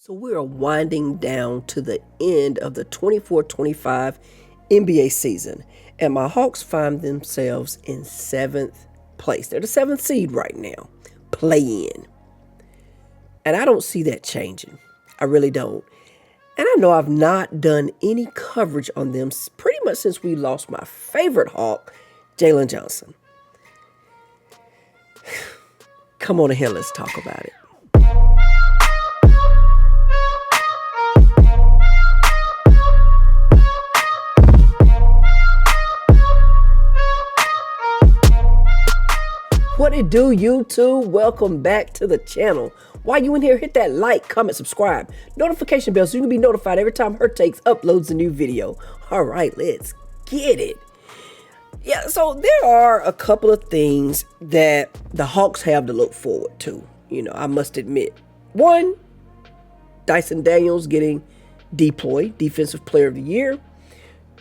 So we are winding down to the end of the 24-25 NBA season, and my Hawks find themselves in 7th place. They're the 7th seed right now, play-in. And I don't see that changing. I really don't. And I know I've not done any coverage on them pretty much since we lost my favorite Hawk, Jalen Johnson. Come on ahead, let's talk about it. What it do, YouTube? Welcome back to the channel. While you in here, hit that like, comment, subscribe, notification bell so you can be notified every time Her Takes uploads a new video. All right, let's get it. Yeah, so there are a couple of things that the Hawks have to look forward to. You know, I must admit. One, Dyson Daniels getting DPOY, Defensive Player of the Year.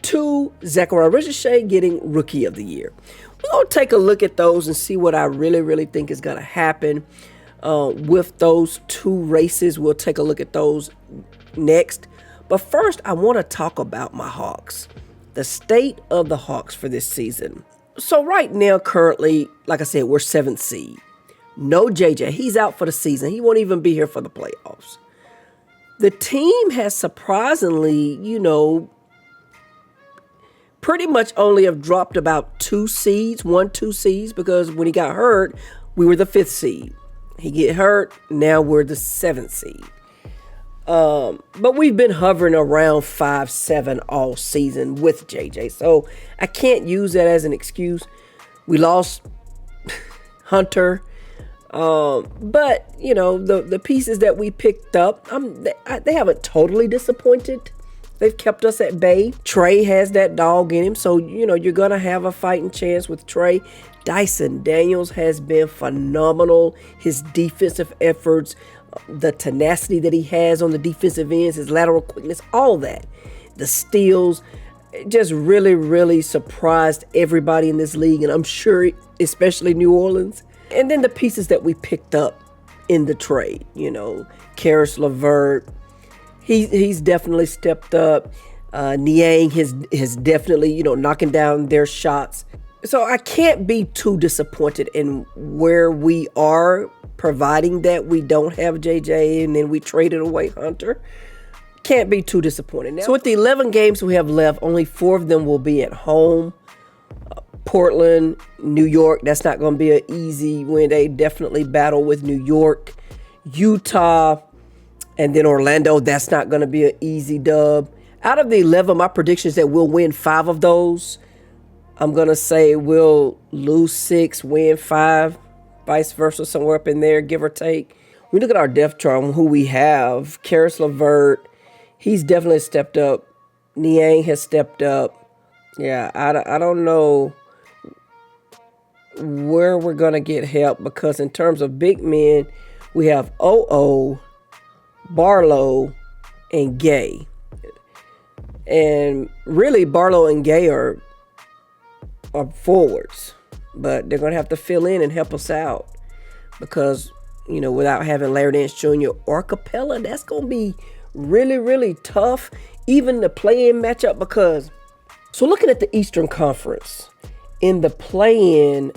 Two, Zachariah Ricochet getting Rookie of the Year. We're going to take a look at those and see what I really think is going to happen with those two races. We'll take a look at those next. But first, I want to talk about my Hawks, the state of the Hawks for this season. So right now, currently, like I said, we're 7th seed. No JJ. He's out for the season. He won't even be here for the playoffs. The team has surprisingly, pretty much only have dropped about 2 seeds, 2 seeds, because when he got hurt, we were the 5th seed. He get hurt, now we're the 7th seed. But we've been hovering around 5-7 all season with JJ, so I can't use that as an excuse. We lost Hunter, but the pieces that we picked up, they haven't totally disappointed. They've kept us at bay. Trey has that dog in him, so, you're going to have a fighting chance with Trey. Dyson Daniels has been phenomenal. His defensive efforts, the tenacity that he has on the defensive ends, his lateral quickness, all that. The steals, just really surprised everybody in this league, and I'm sure especially New Orleans. And then the pieces that we picked up in the trade, Karis LeVert, He's definitely stepped up. Niang has definitely, knocking down their shots. So I can't be too disappointed in where we are, providing that we don't have JJ and then we traded away Hunter. Can't be too disappointed. Now, so with the 11 games we have left, only 4 of them will be at home. Portland, New York, that's not going to be an easy win. They definitely battle with New York. Utah, and then Orlando, that's not going to be an easy dub. Out of the 11, my prediction is that we'll win 5 of those. I'm going to say we'll lose 6, win 5, vice versa, somewhere up in there, give or take. We look at our depth chart on who we have. Karis LeVert, he's definitely stepped up. Niang has stepped up. Yeah, I don't know where we're going to get help, because in terms of big men, we have OO, Barlow, and Gay. And really, Barlow and Gay are forwards, but they're going to have to fill in and help us out, because, without having Larry Nance Jr. or Capella, that's going to be really tough, even the play-in matchup. Because, so looking at the Eastern Conference, in the play-in,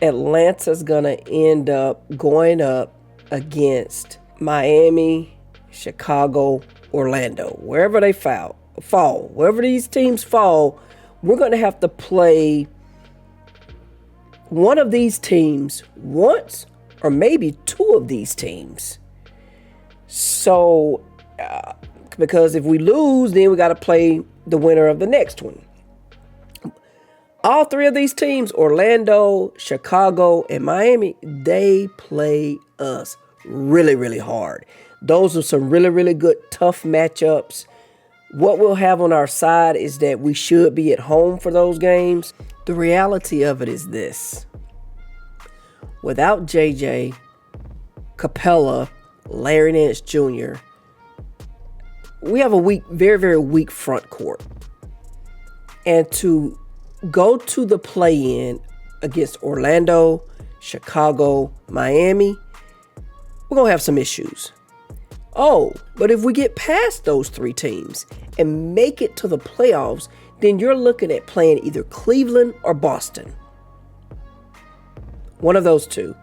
Atlanta's going to end up going up against Miami, Chicago, Orlando, wherever they fall, wherever these teams fall, we're going to have to play one of these teams once, or maybe 2 of these teams. So, because if we lose, then we got to play the winner of the next one. All 3 of these teams, Orlando, Chicago, and Miami, they play us really hard. Those are some really good, tough matchups. What we'll have on our side is that we should be at home for those games. The reality of it is this. Without JJ, Capella, Larry Nance Jr., we have a weak, very weak front court. And to go to the play-in against Orlando, Chicago, Miami, we're going to have some issues. Oh, but if we get past those 3 teams and make it to the playoffs, then you're looking at playing either Cleveland or Boston. One of those 2.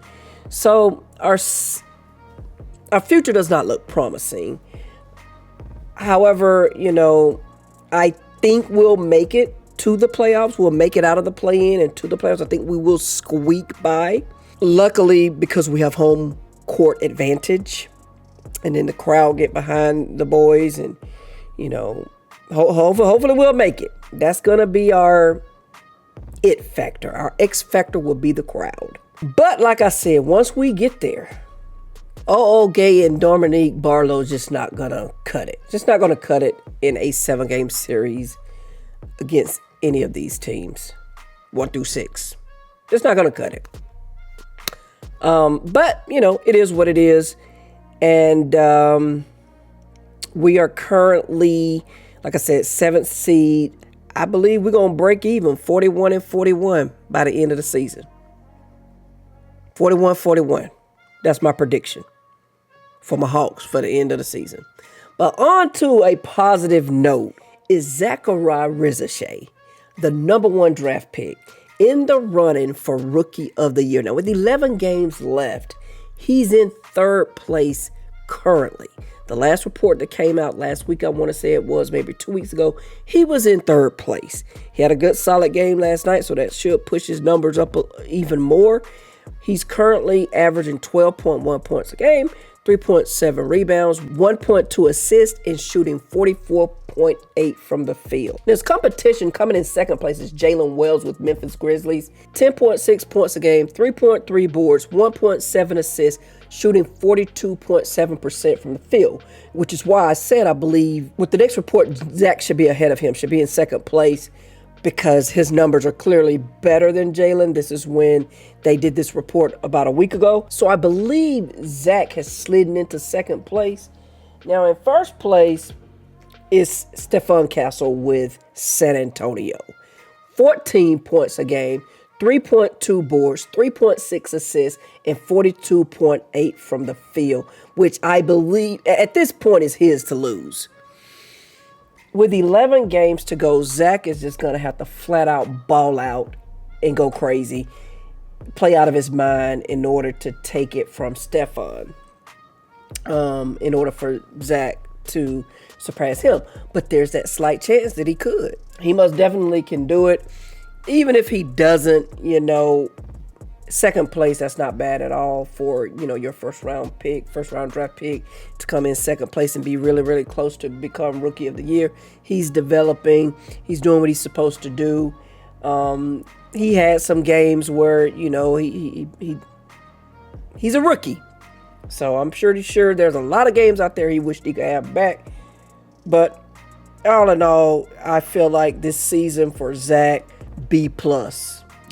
So our future does not look promising. However, I think we'll make it to the playoffs. We'll make it out of the play-in and to the playoffs. I think we will squeak by. Luckily, because we have home court advantage, and then the crowd get behind the boys, and hopefully we'll make it. That's gonna be our it factor. Our X factor will be the crowd. But like I said, once we get there, Gay and Dominique Barlow's just not gonna cut it. Just not gonna cut it in a 7-game series against any of these teams, 1 through 6. Just not gonna cut it. But it is what it is, and we are currently, like I said, 7th seed. I believe we're gonna break even 41-41 by the end of the season. 41-41. That's my prediction for my Hawks for the end of the season. But on to a positive note is Zachariah Rizashea, the number 1 draft pick, in the running for Rookie of the Year. Now, with 11 games left, he's in 3rd place currently. The last report that came out last week, I want to say it was maybe 2 weeks ago, he was in 3rd place. He had a good solid game last night, so that should push his numbers up even more. He's currently averaging 12.1 points a game, 3.7 rebounds, 1.2 assists, and shooting 44.8 from the field. His competition coming in 2nd place is Jalen Wells with Memphis Grizzlies, 10.6 points a game, 3.3 boards, 1.7 assists, shooting 42.7% from the field, which is why I said I believe with the next report, Zach should be ahead of him, should be in 2nd place, because his numbers are clearly better than Jalen. This is when they did this report about a week ago. So I believe Zach has slidden into 2nd place. Now in 1st place is Stephon Castle with San Antonio. 14 points a game, 3.2 boards, 3.6 assists, and 42.8 from the field, which I believe at this point is his to lose. With 11 games to go, Zach is just going to have to flat out ball out and go crazy, play out of his mind in order to take it from Stephon, in order for Zach to surpass him. But there's that slight chance that he could. He most definitely can do it. Even if he doesn't, 2nd place, that's not bad at all for, your first round draft pick to come in 2nd place and be really, really close to become Rookie of the Year. He's developing. He's doing what he's supposed to do. He had some games where, he's a rookie. So I'm pretty sure there's a lot of games out there he wished he could have back. But all in all, I feel like this season for Zach, B+.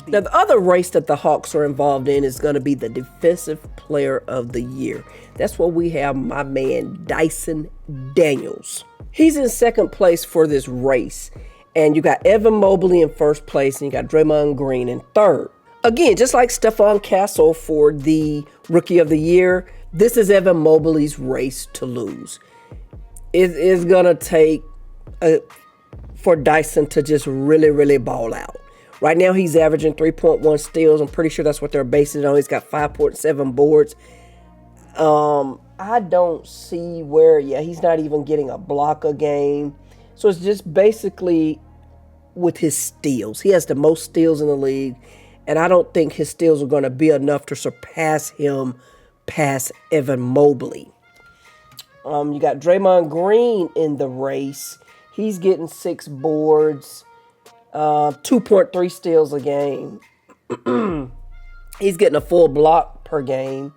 Now, the other race that the Hawks are involved in is going to be the Defensive Player of the Year. That's where we have my man Dyson Daniels. He's in 2nd place for this race. And you got Evan Mobley in 1st place, and you got Draymond Green in 3rd. Again, just like Stephon Castle for the Rookie of the Year, this is Evan Mobley's race to lose. It is going to take for Dyson to just really, really ball out. Right now, he's averaging 3.1 steals. I'm pretty sure that's what they're basing it on. He's got 5.7 boards. I don't see where, he's not even getting a block a game. So it's just basically with his steals. He has the most steals in the league, and I don't think his steals are going to be enough to surpass him past Evan Mobley. You got Draymond Green in the race. He's getting 6 boards. 2.3 steals a game. He's getting a full block per game.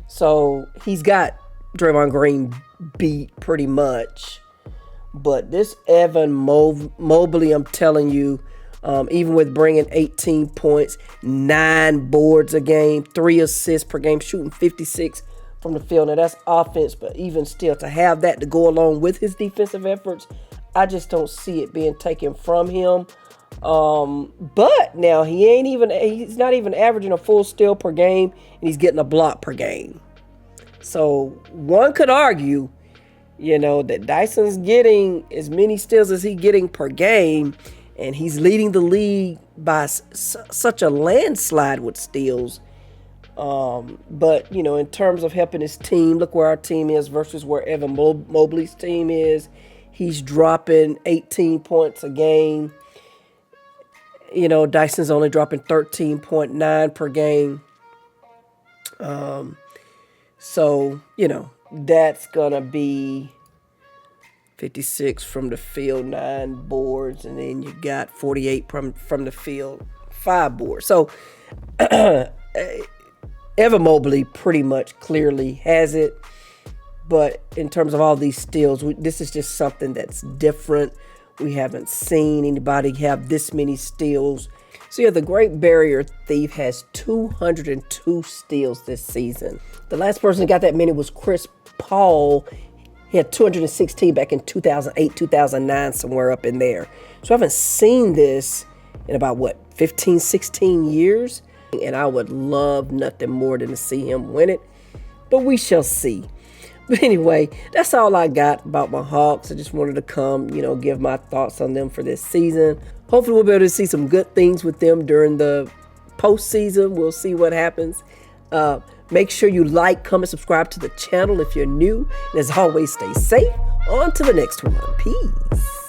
So he's got Draymond Green beat pretty much. But this Evan Mobley, I'm telling you, even with bringing 18 points, 9 boards a game, 3 assists per game, shooting 56 from the field. Now that's offense, but even still, to have that to go along with his defensive efforts, I just don't see it being taken from him. But now he's not even averaging a full steal per game, and he's getting a block per game. So one could argue that Dyson's getting as many steals as he's getting per game, and he's leading the league by such a landslide with steals. But, in terms of helping his team, look where our team is versus where Evan Mobley's team is. He's dropping 18 points a game. Dyson's only dropping 13.9 per game. So, that's going to be 56 from the field, 9 boards, and then you got 48 from the field, 5 boards. So, Evan Mobley pretty much clearly has it. But in terms of all these steals, this is just something that's different. We haven't seen anybody have this many steals. So yeah, the Great Barrier Thief has 202 steals this season. The last person who got that many was Chris Paul. He had 216 back in 2008, 2009, somewhere up in there. So I haven't seen this in about, 15, 16 years? And I would love nothing more than to see him win it. But we shall see. But anyway, that's all I got about my Hawks. I just wanted to come, give my thoughts on them for this season. Hopefully we'll be able to see some good things with them during the postseason. We'll see what happens. Make sure you like, comment, subscribe to the channel if you're new. And as always, stay safe. On to the next one. Peace.